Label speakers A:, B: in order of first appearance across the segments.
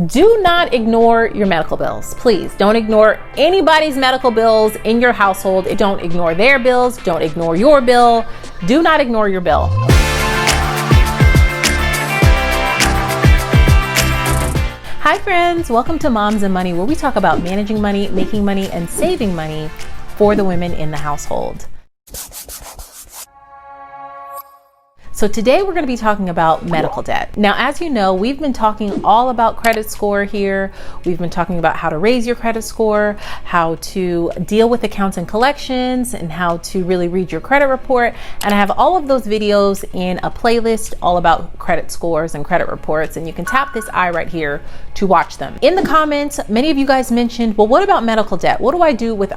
A: Do not ignore your medical bills. Please don't ignore anybody's medical bills in your household. Don't ignore their bills. Don't ignore your bill. Do not ignore your bill. Hi friends, welcome to Moms and Money, where we talk about managing money, making money, and saving money for the women in the household. So today we're going to be talking about medical debt. Now, as you know, we've been talking all about credit score here. We've been talking about how to raise your credit score, how to deal with accounts and collections, and how to really read your credit report. And I have all of those videos in a playlist all about credit scores and credit reports. And you can tap this eye right here to watch them. In the comments, many of you guys mentioned, well, what about medical debt? What do I do with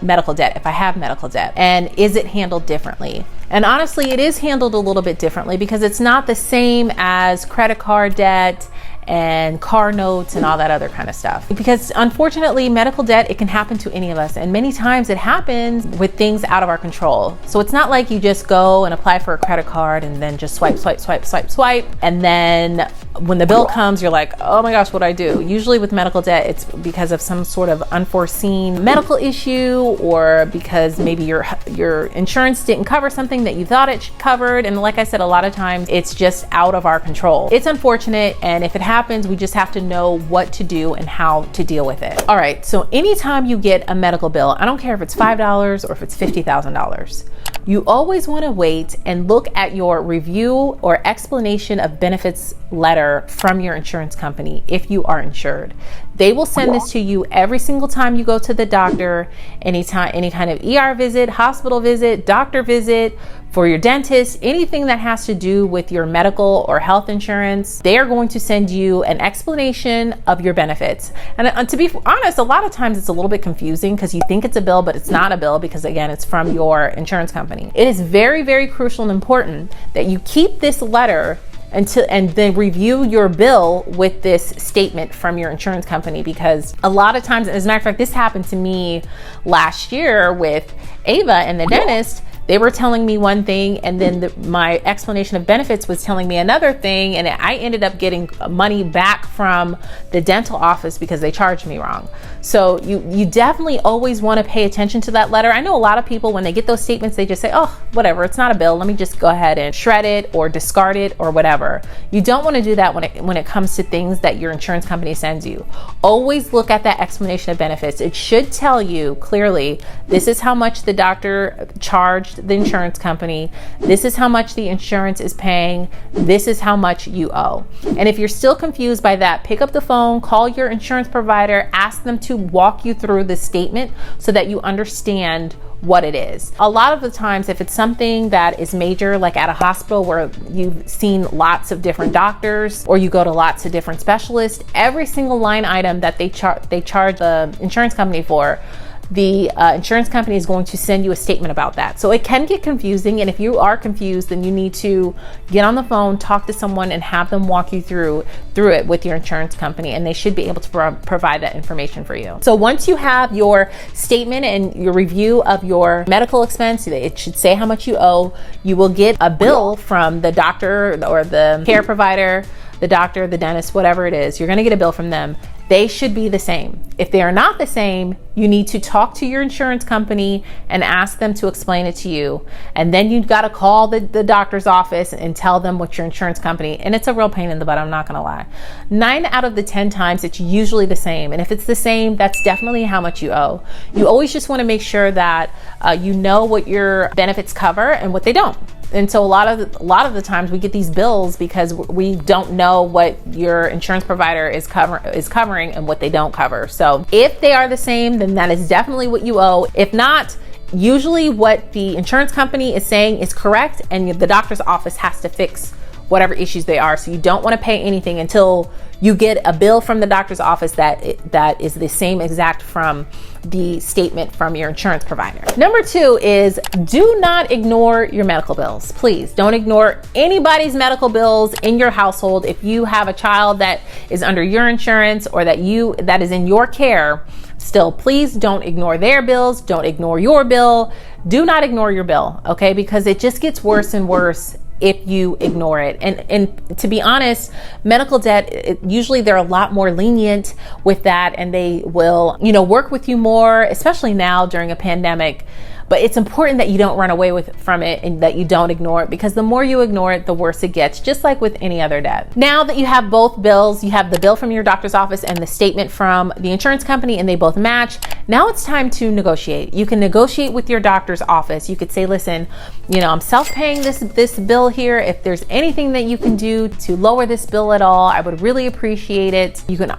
A: medical debt if I have medical debt? And is it handled differently? And honestly, it is handled a little bit differently because it's not the same as credit card debt and car notes and all that other kind of stuff. Because unfortunately, medical debt, it can happen to any of us. And many times it happens with things out of our control. So it's not like you just go and apply for a credit card and then just swipe. And then when the bill comes, you're like, oh my gosh, what do I do? Usually with medical debt, it's because of some sort of unforeseen medical issue, or because maybe your insurance didn't cover something that you thought it covered. And like I said, a lot of times it's just out of our control. It's unfortunate. And if it happens, we just have to know what to do and how to deal with it. All right, so anytime you get a medical bill, I don't care if it's $5 or if it's $50,000, you always want to wait and look at your review or explanation of benefits letter from your insurance company if you are insured. They will send this to you every single time you go to the doctor, any kind of ER visit, hospital visit, doctor visit, for your dentist, anything that has to do with your medical or health insurance. They are going to send you an explanation of your benefits. And to be honest, a lot of times it's a little bit confusing because you think it's a bill, but it's not a bill because again, it's from your insurance company. It is very, very crucial and important that you keep this letter and then review your bill with this statement from your insurance company, because a lot of times, as a matter of fact, this happened to me last year with Ava and the dentist. They were telling me one thing, and then my explanation of benefits was telling me another thing, and I ended up getting money back from the dental office because they charged me wrong. So you definitely always want to pay attention to that letter. I know a lot of people, when they get those statements, they just say, oh, whatever, it's not a bill. Let me just go ahead and shred it or discard it or whatever. You don't want to do that when it comes to things that your insurance company sends you. Always look at that explanation of benefits. It should tell you clearly, this is how much the doctor charged the insurance company, this is how much the insurance is paying, this is how much you owe. And if you're still confused by that, pick up the phone, call your insurance provider, ask them to walk you through the statement so that you understand what it is. A lot of the times, if it's something that is major, like at a hospital where you've seen lots of different doctors or you go to lots of different specialists, every single line item that they charge the insurance company for, the insurance company is going to send you a statement about that. So it can get confusing, and if you are confused, then you need to get on the phone, talk to someone, and have them walk you through it with your insurance company, and they should be able to provide that information for you. So once you have your statement and your review of your medical expense, it should say how much you owe. You will get a bill from the doctor or the care provider, the doctor, the dentist, whatever it is. You're going to get a bill from them. They should be the same. If they are not the same, you need to talk to your insurance company and ask them to explain it to you. And then you've got to call the doctor's office and tell them what your insurance company, and it's a real pain in the butt, I'm not gonna lie. 9 out of the 10 times, it's usually the same. And if it's the same, that's definitely how much you owe. You always just wanna make sure that you know what your benefits cover and what they don't. And so a lot of the times we get these bills because we don't know what your insurance provider is covering and what they don't cover. So if they are the same, then that is definitely what you owe. If not, usually what the insurance company is saying is correct, and the doctor's office has to fix whatever issues they are. So you don't want to pay anything until you get a bill from the doctor's office that is the same exact from the statement from your insurance provider. Number 2 is do not ignore your medical bills. Please don't ignore anybody's medical bills in your household. If you have a child that is under your insurance or that is in your care, still, please don't ignore their bills. Don't ignore your bill. Do not ignore your bill, okay? Because it just gets worse and worse if you ignore it. And to be honest, medical debt, usually they're a lot more lenient with that, and they will, work with you more, especially now during a pandemic. But it's important that you don't run away from it and that you don't ignore it, because the more you ignore it, the worse it gets, just like with any other debt. Now that you have both bills, you have the bill from your doctor's office and the statement from the insurance company, and they both match, now it's time to negotiate. You can negotiate with your doctor's office. You could say, listen, I'm self-paying this bill here. If there's anything that you can do to lower this bill at all, I would really appreciate it. You can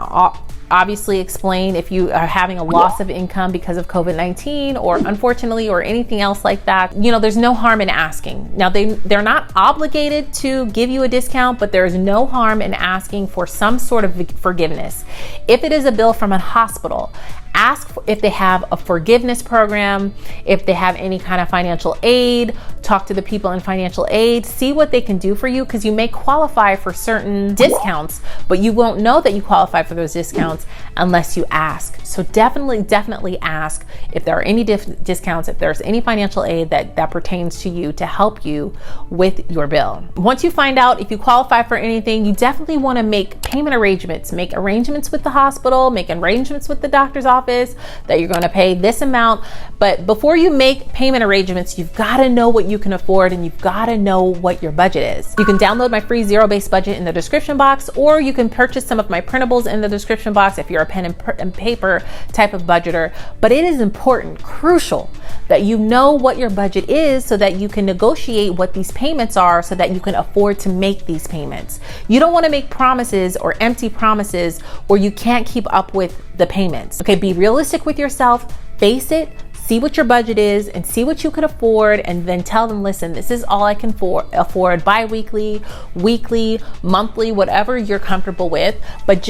A: obviously explain if you are having a loss of income because of COVID-19 or unfortunately or anything else like that. There's no harm in asking. Now they're not obligated to give you a discount, but there is no harm in asking for some sort of forgiveness. If it is a bill from a hospital, ask if they have a forgiveness program, if they have any kind of financial aid. Talk to the people in financial aid, see what they can do for you, because you may qualify for certain discounts, but you won't know that you qualify for those discounts unless you ask. So definitely ask if there are any discounts, if there's any financial aid that pertains to you to help you with your bill. Once you find out if you qualify for anything, you definitely want to make payment arrangements. Make arrangements with the hospital, make arrangements with the doctor's office that you're going to pay this amount. But before you make payment arrangements, you've got to know what you can afford, and you've got to know what your budget is. You can download my free zero-based budget in the description box, or you can purchase some of my printables in the description box if you're a pen and paper type of budgeter. But it is important, crucial, that you know what your budget is so that you can negotiate what these payments are so that you can afford to make these payments. You don't want to make promises or empty promises where you can't keep up with the payments. Okay, be realistic with yourself, face it, see what your budget is and see what you can afford, and then tell them, listen, this is all I can afford bi-weekly, weekly, monthly, whatever you're comfortable with. But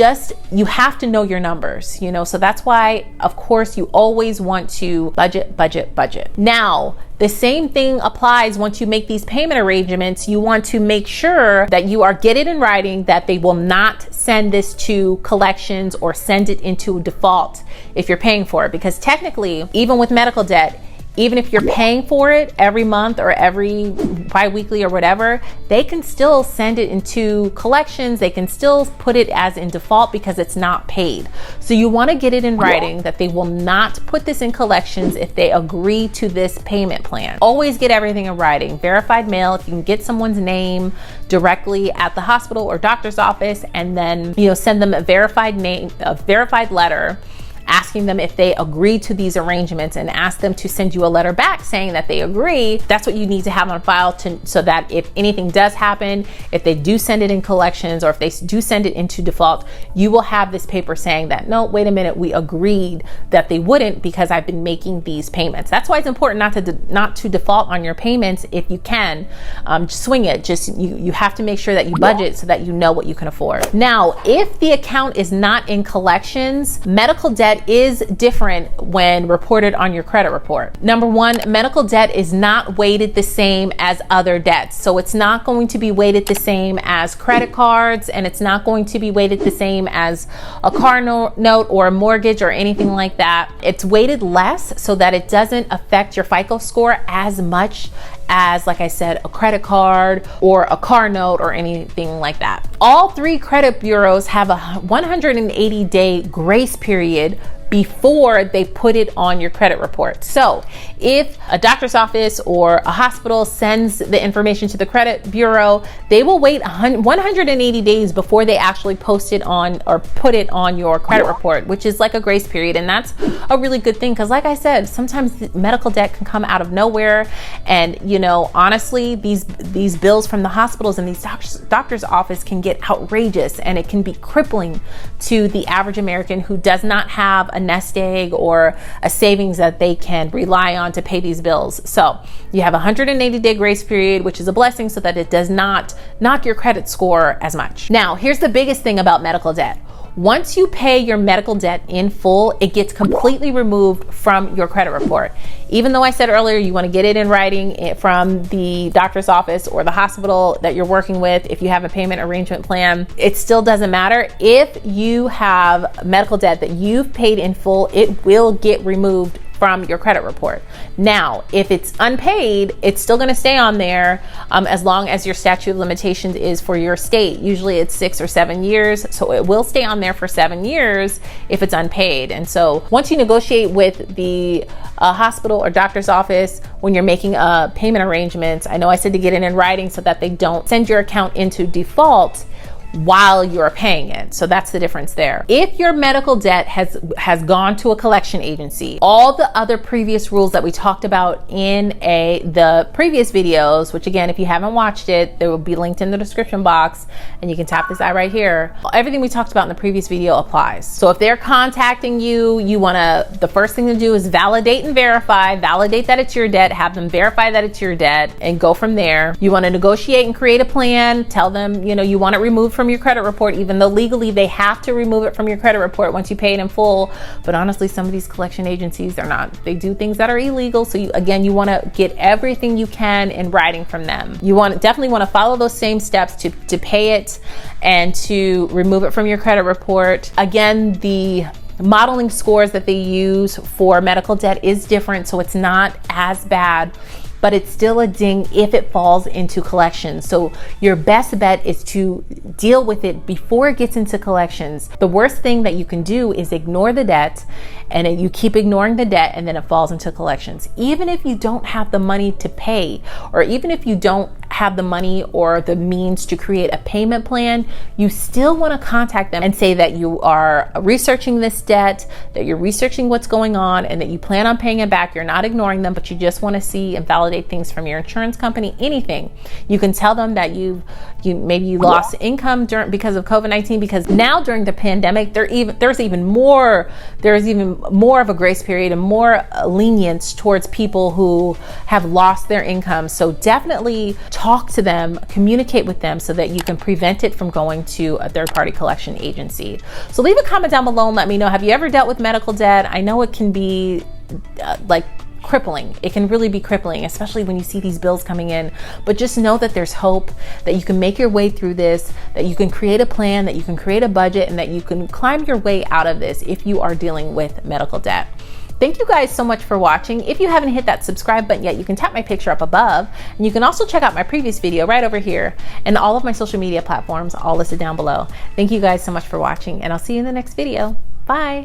A: you have to know your numbers, so that's why, of course, you always want to budget. Now, the same thing applies once you make these payment arrangements. You want to make sure that you get it in writing that they will not send this to collections or send it into default if you're paying for it. Because technically, even with medical debt, even if you're paying for it every month or every bi-weekly or whatever, they can still send it into collections. They can still put it as in default because it's not paid. So you want to get it in writing that they will not put this in collections if they agree to this payment plan. Always get everything in writing. Verified mail, if you can get someone's name directly at the hospital or doctor's office, and then send them a verified letter asking them if they agree to these arrangements, and ask them to send you a letter back saying that they agree. That's what you need to have on file so that if anything does happen, if they do send it in collections or if they do send it into default, you will have this paper saying that, no, wait a minute, we agreed that they wouldn't because I've been making these payments. That's why it's important not to default on your payments if you can. Swing it. You have to make sure that you budget so that you know what you can afford. Now, if the account is not in collections, medical debt is different when reported on your credit report. Number one, medical debt is not weighted the same as other debts. So it's not going to be weighted the same as credit cards, and it's not going to be weighted the same as a car note or a mortgage or anything like that. It's weighted less so that it doesn't affect your FICO score as much as, like I said, a credit card or a car note or anything like that. All three credit bureaus have a 180-day grace period before they put it on your credit report. So if a doctor's office or a hospital sends the information to the credit bureau, they will wait 180 days before they actually post it on or put it on your credit report, which is like a grace period. And that's a really good thing, because like I said, sometimes medical debt can come out of nowhere. And honestly, these bills from the hospitals and these doctor's office can get outrageous, and it can be crippling to the average American who does not have a nest egg or a savings that they can rely on to pay these bills. So you have a 180-day grace period, which is a blessing, so that it does not knock your credit score as much. Now, here's the biggest thing about medical debt. Once you pay your medical debt in full, it gets completely removed from your credit report. Even though I said earlier you want to get it in writing from the doctor's office or the hospital that you're working with, if you have a payment arrangement plan, it still doesn't matter. If you have medical debt that you've paid in full, it will get removed from your credit report. Now, if it's unpaid, it's still going to stay on there as long as your statute of limitations is for your state. Usually it's 6 or 7 years, so it will stay on there for 7 years if it's unpaid. And so once you negotiate with the hospital or doctor's office when you're making payment arrangements, I know I said to get it in writing so that they don't send your account into default while you're paying it. So that's the difference there. If your medical debt has gone to a collection agency, all the other previous rules that we talked about in the previous videos, which again, if you haven't watched it, they will be linked in the description box, and you can tap this eye right here. Everything we talked about in the previous video applies. So if they're contacting you, the first thing to do is validate and verify, validate that it's your debt, have them verify that it's your debt, and go from there. You want to negotiate and create a plan, tell them, you want it removed from your credit report, even though legally they have to remove it from your credit report once you pay it in full. But honestly, some of these collection agencies, they do things that are illegal. So you want to get everything you can in writing from them. You definitely want to follow those same steps to pay it and to remove it from your credit report. Again, the modeling scores that they use for medical debt is different, so it's not as bad, but it's still a ding if it falls into collections. So your best bet is to deal with it before it gets into collections. The worst thing that you can do is ignore the debt, and you keep ignoring the debt, and then it falls into collections. Even if you don't have the money to pay, or even if you don't have the money or the means to create a payment plan, you still want to contact them and say that you are researching this debt, that you're researching what's going on, and that you plan on paying it back. You're not ignoring them, but you just want to see and validate things from your insurance company. Anything. You can tell them that maybe you lost income because of COVID-19, because now during the pandemic, there's even more of a grace period and more lenience towards people who have lost their income. So definitely talk to them, communicate with them so that you can prevent it from going to a third-party collection agency. So leave a comment down below and let me know, have you ever dealt with medical debt? I know it can be crippling. It can really be crippling, especially when you see these bills coming in. But just know that there's hope, that you can make your way through this, that you can create a plan, that you can create a budget, and that you can climb your way out of this if you are dealing with medical debt. Thank you guys so much for watching. If you haven't hit that subscribe button yet, you can tap my picture up above, and you can also check out my previous video right over here, and all of my social media platforms all listed down below. Thank you guys so much for watching, and I'll see you in the next video. Bye.